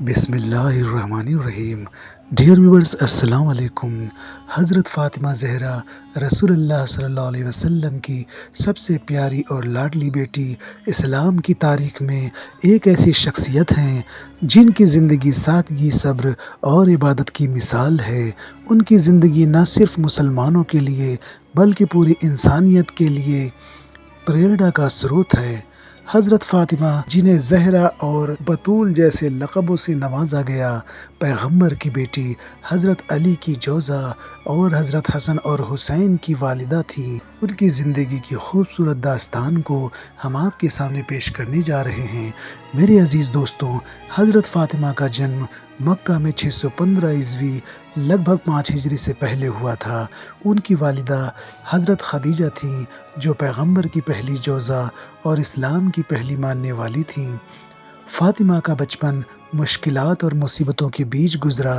بسم اللہ الرحمن الرحیم۔ ڈیئر ویورز، السلام علیکم۔ حضرت فاطمہ زہرا رسول اللہ صلی اللہ علیہ وسلم کی سب سے پیاری اور لاڈلی بیٹی، اسلام کی تاریخ میں ایک ایسی شخصیت ہیں جن کی زندگی سادگی، صبر اور عبادت کی مثال ہے۔ ان کی زندگی نہ صرف مسلمانوں کے لیے بلکہ پوری انسانیت کے لیے پریرنا کا سروت ہے۔ حضرت فاطمہ، جنہیں زہرا اور بطول جیسے لقبوں سے نوازا گیا، پیغمبر کی بیٹی، حضرت علی کی جوزا اور حضرت حسن اور حسین کی والدہ تھی۔ ان کی زندگی کی خوبصورت داستان کو ہم آپ کے سامنے پیش کرنے جا رہے ہیں۔ میرے عزیز دوستوں، حضرت فاطمہ کا جنم مکہ میں 615 عیسوی لگ بھگ 5 ہجری سے پہلے ہوا تھا۔ ان کی والدہ حضرت خدیجہ تھیں، جو پیغمبر کی پہلی جوزا اور اسلام کی پہلی ماننے والی تھیں۔ فاطمہ کا بچپن مشکلات اور مصیبتوں کے بیچ گزرا،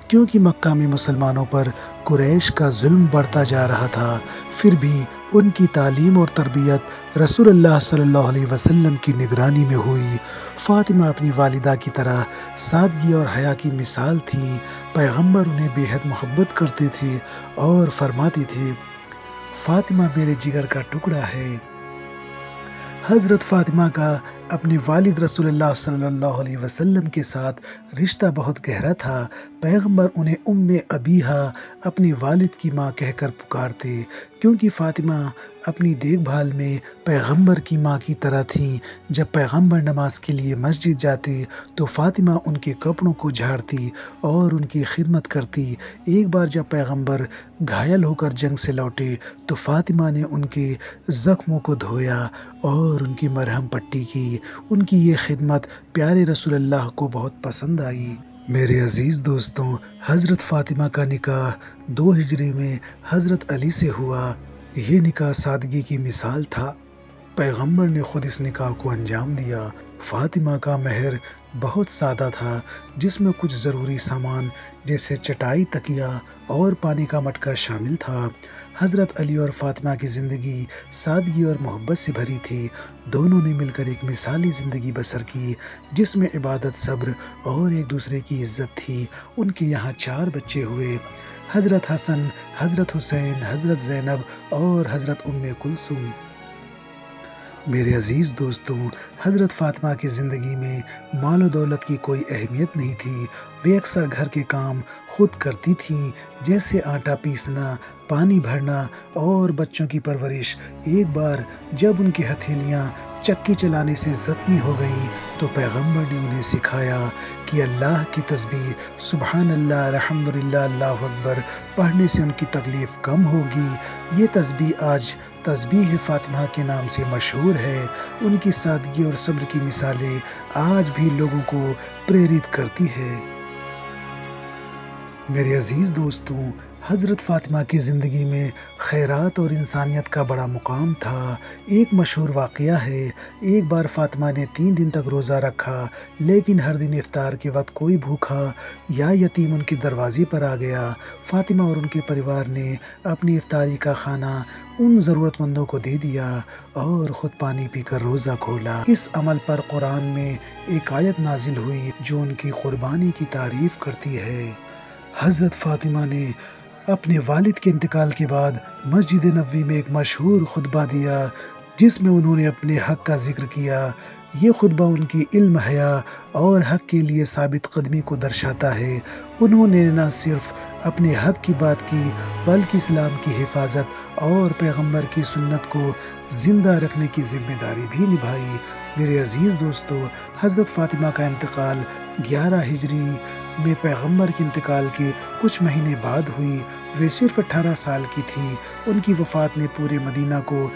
کیونکہ مکہ میں مسلمانوں پر قریش کا ظلم بڑھتا جا رہا تھا۔ پھر بھی ان کی تعلیم اور تربیت رسول اللہ صلی اللہ علیہ وسلم کی نگرانی میں ہوئی۔ فاطمہ اپنی والدہ کی طرح سادگی اور حیا کی مثال تھی۔ پیغمبر انہیں بے حد محبت کرتے تھے اور فرماتے تھے، فاطمہ میرے جگر کا ٹکڑا ہے۔ حضرت فاطمہ کا اپنے والد رسول اللہ صلی اللہ علیہ وسلم کے ساتھ رشتہ بہت گہرا تھا۔ پیغمبر انہیں ام ابیہا، اپنی والد کی ماں کہہ کر پکارتے، کیونکہ فاطمہ اپنی دیکھ بھال میں پیغمبر کی ماں کی طرح تھیں۔ جب پیغمبر نماز کے لیے مسجد جاتے تو فاطمہ ان کے کپڑوں کو جھاڑتی اور ان کی خدمت کرتی۔ ایک بار جب پیغمبر گھائل ہو کر جنگ سے لوٹے تو فاطمہ نے ان کے زخموں کو دھویا اور ان کی مرہم پٹی کی۔ ان کی یہ خدمت پیارے رسول اللہ کو بہت پسند آئی۔ میرے عزیز دوستوں، حضرت فاطمہ کا نکاح 2 ہجری میں حضرت علی سے ہوا۔ یہ نکاح سادگی کی مثال تھا۔ پیغمبر نے خود اس نکاح کو انجام دیا۔ فاطمہ کا مہر بہت سادہ تھا، جس میں کچھ ضروری سامان جیسے چٹائی، تکیہ اور پانی کا مٹکا شامل تھا۔ حضرت علی اور فاطمہ کی زندگی سادگی اور محبت سے بھری تھی۔ دونوں نے مل کر ایک مثالی زندگی بسر کی، جس میں عبادت، صبر اور ایک دوسرے کی عزت تھی۔ ان کے یہاں 4 بچے ہوئے: حضرت حسن، حضرت حسین، حضرت زینب اور حضرت ام کلثوم۔ میرے عزیز دوستوں، حضرت فاطمہ کی زندگی میں مال و دولت کی کوئی اہمیت نہیں تھی۔ وہ اکثر گھر کے کام خود کرتی تھیں، جیسے آٹا پیسنا، پانی بھرنا اور بچوں کی پرورش۔ ایک بار جب ان کی ہتھیلیاں چکی چلانے سے زخمی ہو گئیں تو پیغمبر نے انہیں سکھایا کہ اللہ کی تسبیح سبحان اللہ، الحمدللہ، اللہ اکبر پڑھنے سے ان کی تکلیف کم ہوگی۔ یہ تسبیح آج تسبیح فاطمہ کے نام سے مشہور ہے۔ ان کی سادگی اور صبر کی مثالیں آج بھی لوگوں کو پریرت کرتی ہے۔ میرے عزیز دوستوں، حضرت فاطمہ کی زندگی میں خیرات اور انسانیت کا بڑا مقام تھا۔ ایک مشہور واقعہ ہے، ایک بار فاطمہ نے 3 دن تک روزہ رکھا، لیکن ہر دن افطار کے وقت کوئی بھوکا یا یتیم ان کے دروازے پر آ گیا۔ فاطمہ اور ان کے پریوار نے اپنی افطاری کا کھانا ان ضرورت مندوں کو دے دیا اور خود پانی پی کر روزہ کھولا۔ اس عمل پر قرآن میں ایک آیت نازل ہوئی جو ان کی قربانی کی تعریف کرتی ہے۔ حضرت فاطمہ نے اپنے والد کے انتقال کے بعد مسجد نبوی میں ایک مشہور خطبہ دیا، جس میں انہوں نے اپنے حق کا ذکر کیا۔ یہ خطبہ ان کی علم، حیا اور حق کے لیے ثابت قدمی کو درشاتا ہے۔ انہوں نے نہ صرف اپنے حق کی بات کی بلکہ اسلام کی حفاظت اور پیغمبر کی سنت کو زندہ رکھنے کی ذمہ داری بھی نبھائی۔ میرے عزیز دوستو، حضرت فاطمہ کا انتقال 11 ہجری میں پیغمبر کے انتقال کے کچھ مہینے بعد ہوئی۔ وہ صرف 18 سال کی تھی۔ ان کی وفات نے پورے مدینہ کو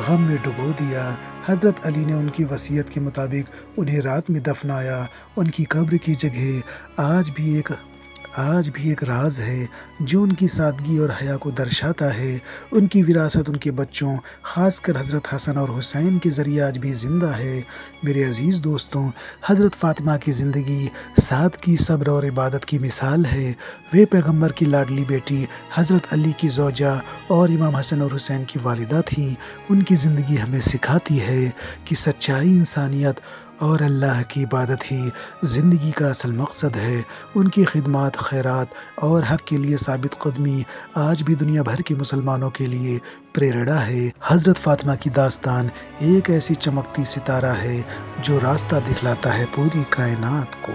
غم میں ڈبو دیا۔ حضرت علی نے ان کی وصیت کے مطابق انہیں رات میں دفنایا۔ ان کی قبر کی جگہ آج بھی ایک راز ہے جو ان کی سادگی اور حیا کو درشاتا ہے۔ ان کی وراثت ان کے بچوں، خاص کر حضرت حسن اور حسین کے ذریعے آج بھی زندہ ہے۔ میرے عزیز دوستوں، حضرت فاطمہ کی زندگی سادگی، صبر اور عبادت کی مثال ہے۔ وہ پیغمبر کی لاڈلی بیٹی، حضرت علی کی زوجہ اور امام حسن اور حسین کی والدہ تھیں۔ ان کی زندگی ہمیں سکھاتی ہے کہ سچائی، انسانیت اور اللہ کی عبادت ہی زندگی کا اصل مقصد ہے۔ ان کی خدمات، خیرات اور حق کے لیے ثابت قدمی آج بھی دنیا بھر کے مسلمانوں کے لیے پریرنا ہے۔ حضرت فاطمہ کی داستان ایک ایسی چمکتی ستارہ ہے جو راستہ دکھلاتا ہے پوری کائنات کو۔